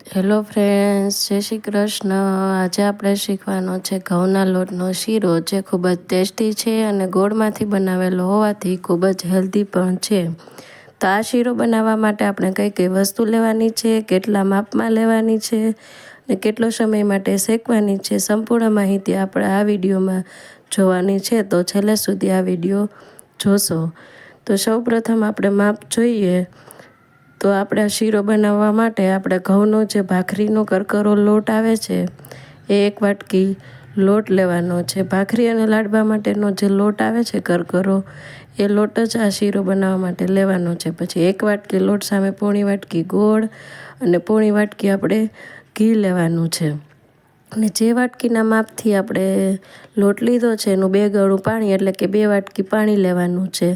Hello friends, જય શ્રી કૃષ્ણ. આજે આપણે શીખવાનો છે ઘઉંના લોટનો શીરો, જે ખૂબ જ ટેસ્ટી છે અને ગોળમાંથી બનાવેલો હોવાથી ખૂબ જ હેલ્ધી પણ છે. તો આ શીરો બનાવવા માટે આપણે કઈ કઈ વસ્તુ લેવાની છે, કેટલા માપમાં લેવાની છે અને કેટલો સમય માટે શેકવાની છે, સંપૂર્ણ માહિતી આપણે આ વિડીયોમાં જોવાની છે. તો છેલ્લે સુધી આ વિડીયો જોશો. તો સૌપ્રથમ આપણે માપ જોઈએ. તો આપણે શીરો બનાવવા માટે આપણે ઘઉંનો જે ભાખરીનો કરકરો લોટ આવે છે એ 1 વાટકી લોટ લેવાનો છે. ભાખરી અને લાડવા માટેનો જે લોટ આવે છે કરકરો, એ લોટ જ આ શીરો બનાવવા માટે લેવાનો છે. પછી 1 વાટકી લોટ સામે પોણી વાટકી ગોળ અને પોણી વાટકી આપણે ઘી લેવાનું છે. અને જે વાટકીના માપથી આપણે લોટ લીધો છે એનું 2 ગણું પાણી, એટલે કે 2 વાટકી પાણી લેવાનું છે.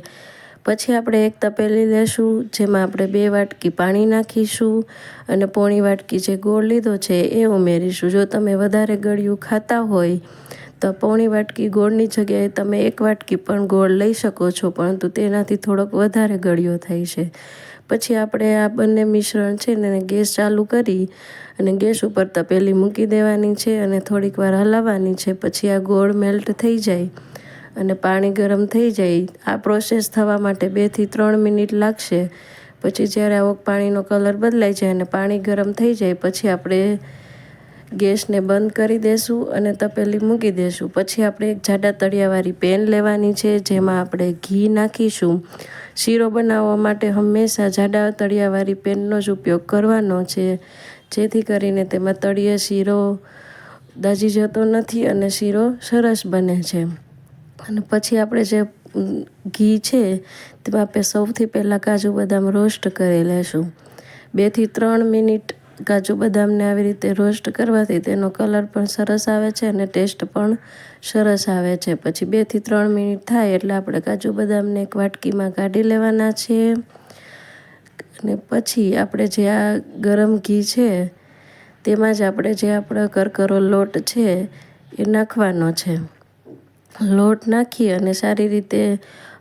પછી આપણે એક તપેલી લેશું, જેમાં આપણે 2 વાટકી પાણી નાખીશું અને પોણી વાટકી જે ગોળ લીધો છે એ ઉમેરીશું. જો તમે વધારે ગળ્યું ખાતા હોય તો પોણી વાટકી ગોળની જગ્યાએ તમે 1 વાટકી પણ ગોળ લઈ શકો છો, પરંતુ તેનાથી થોડોક વધારે ગળ્યો થાય છે. પછી આપણે આ બંને મિશ્રણ છે ને ગેસ ચાલુ કરી અને ગેસ ઉપર તપેલી મૂકી દેવાની છે અને થોડીક વાર હલાવવાની છે. પછી આ ગોળ મેલ્ટ થઈ જાય અને પાણી ગરમ થઈ જાય. આ પ્રોસેસ થવા માટે 2 થી 3 મિનિટ લાગશે. પછી જ્યારે આવો પાણીનો કલર બદલાઈ જાય અને પાણી ગરમ થઈ જાય પછી આપણે ગેસને બંધ કરી દેશું અને તપેલી મૂકી દેશું. પછી આપણે એક જાડા તળિયાવાળી પેન લેવાની છે, જેમાં આપણે ઘી નાખીશું. શીરો બનાવવા માટે હંમેશા જાડા તળિયાવાળી પેનનો જ ઉપયોગ કરવાનો છે, જેથી કરીને તેમાં તળિયે શીરો દાજી જતો નથી અને શીરો સરસ બને છે. અને પછી આપણે જે ઘી છે તેમાં આપણે સૌથી પહેલાં કાજુ બદામ રોસ્ટ કરી લેશું. 2 થી 3 મિનિટ કાજુ બદામને આવી રીતે રોસ્ટ કરવાથી તેનો કલર પણ સરસ આવે છે અને ટેસ્ટ પણ સરસ આવે છે. પછી 2 થી 3 મિનિટ થાય એટલે આપણે કાજુ બદામને એક વાટકીમાં કાઢી લેવાના છે. અને પછી આપણે જે આ ગરમ ઘી છે તેમાં જ આપણે જે આપણો કરકરો લોટ છે એ નાખવાનો છે. લોટ નાખી અને સારી રીતે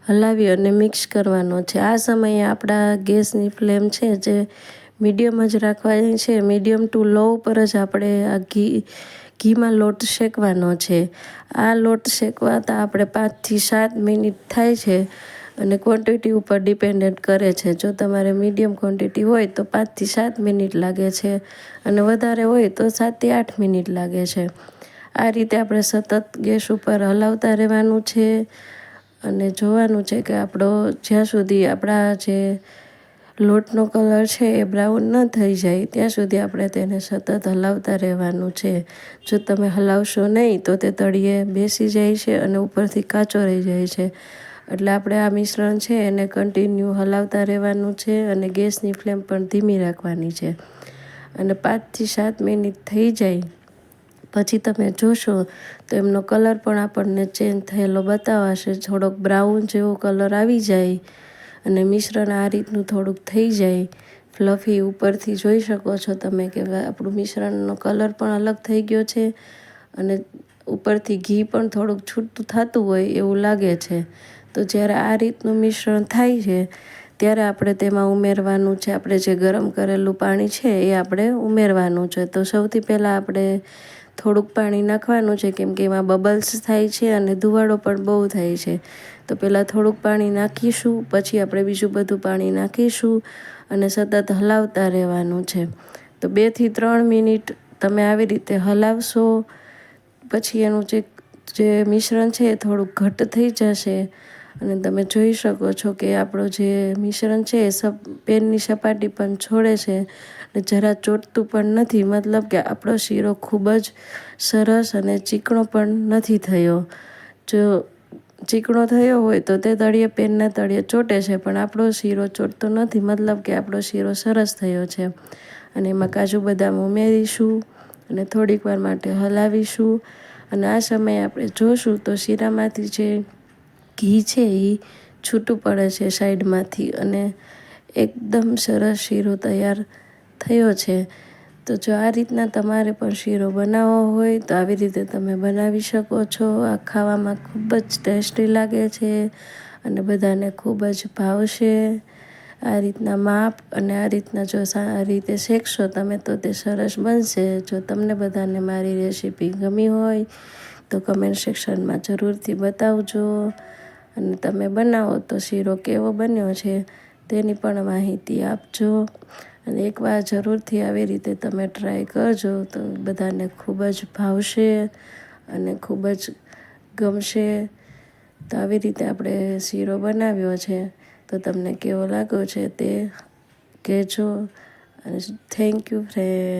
હલાવી અને મિક્સ કરવાનો છે. આ સમયે આપણા ગેસની ફ્લેમ છે જે મીડિયમ જ રાખવાની છે. મીડિયમ ટુ લો પર જ આપણે આ ઘીમાં લોટ શેકવાનો છે. આ લોટ શેકવાતા આપણે 5 થી 7 મિનિટ થાય છે અને ક્વોન્ટિટી ઉપર ડિપેન્ડન્ટ કરે છે. જો તમારે મીડિયમ ક્વોન્ટિટી હોય તો 5 થી 7 મિનિટ લાગે છે અને વધારે હોય તો 7 થી 8 મિનિટ લાગે છે. આ રીતે આપણે સતત ગેસ ઉપર હલાવતા રહેવાનું છે અને જોવાનું છે કે આપણો જ્યાં સુધી આપણા જે લોટનો કલર છે એ બ્રાઉન ન થઈ જાય ત્યાં સુધી આપણે તેને સતત હલાવતા રહેવાનું છે. જો તમે હલાવશો નહીં તો તે તળિયે બેસી જાય છે અને ઉપરથી કાચો રહી જાય છે. એટલે આપણે આ મિશ્રણ છે એને કન્ટિન્યુ હલાવતા રહેવાનું છે અને ગેસની ફ્લેમ પણ ધીમી રાખવાની છે. અને 5 થી 7 મિનિટ થઈ જાય પછી તમે જોશો તો એમનો કલર પણ આપણને ચેન્જ થયેલો બતાવાશે. થોડોક બ્રાઉન જેવો કલર આવી જાય અને મિશ્રણ આ રીતનું થોડુંક થઈ જાય ફ્લફી, ઉપરથી જોઈ શકો છો તમે કે આપણું મિશ્રણનો કલર પણ અલગ થઈ ગયો છે અને ઉપરથી ઘી પણ થોડુંક છૂટું થતું હોય એવું લાગે છે. તો જ્યારે આ રીતનું મિશ્રણ થાય છે ત્યારે આપણે તેમાં ઉમેરવાનું છે આપણે જે ગરમ કરેલું પાણી છે એ આપણે ઉમેરવાનું છે. તો સૌથી પહેલાં આપણે થોડુંક પાણી નાખવાનું છે, કેમ કે એમાં બબલ્સ થાય છે અને ધુવાળો પણ બહુ થાય છે. તો પહેલાં થોડુંક પાણી નાખીશું, પછી આપણે બીજું બધું પાણી નાખીશું અને સતત હલાવતા રહેવાનું છે. તો 2 થી 3 મિનિટ તમે આવી રીતે હલાવશો પછી એનું જે મિશ્રણ છે એ થોડુંક ઘટ્ટ થઈ જશે અને તમે જોઈ શકો છો કે આપણું જે મિશ્રણ છે એ પેનની સપાટી પણ છોડે છે અને જરા ચોટતું પણ નથી. મતલબ કે આપણો શીરો ખૂબ જ સરસ અને ચીકણો પણ નથી થયો. જો ચીકણો થયો હોય તો તે તળિયે પેનના તળિયે ચોટે છે, પણ આપણો શીરો ચોટતો નથી. મતલબ કે આપણો શીરો સરસ થયો છે. અને એમાં કાજુ બદામ ઉમેરીશું અને થોડીક વાર માટે હલાવીશું અને આ સમયે આપણે જોશું તો શીરામાંથી જે ઘી છે એ છૂટું પડે છે સાઈડમાંથી અને એકદમ સરસ શીરો તૈયાર થયો છે. તો જો આ રીતના તમારે પણ શીરો બનાવવો હોય તો આવી રીતે તમે બનાવી શકો છો. આ ખાવામાં ખૂબ જ ટેસ્ટી લાગે છે અને બધાને ખૂબ જ ભાવશે. આ રીતના માપ અને આ રીતના જો આ રીતે શેકશો તમે તો તે સરસ બનશે. જો તમને બધાને મારી રેસીપી ગમી હોય તો કમેન્ટ સેક્શનમાં જરૂરથી બતાવજો, અને તમે બનાવો તો શીરો કેવો બન્યો છે તેની પણ માહિતી આપજો. અને એકવાર જરૂરથી આવી રીતે તમે ટ્રાય કરજો તો બધાને ખૂબ જ ભાવશે અને ખૂબ જ ગમશે. તો આવી રીતે આપણે શીરો બનાવ્યો છે, તો તમને કેવો લાગ્યો છે તે કહેજો. અને થેન્ક યુ ફ્રેન્ડ.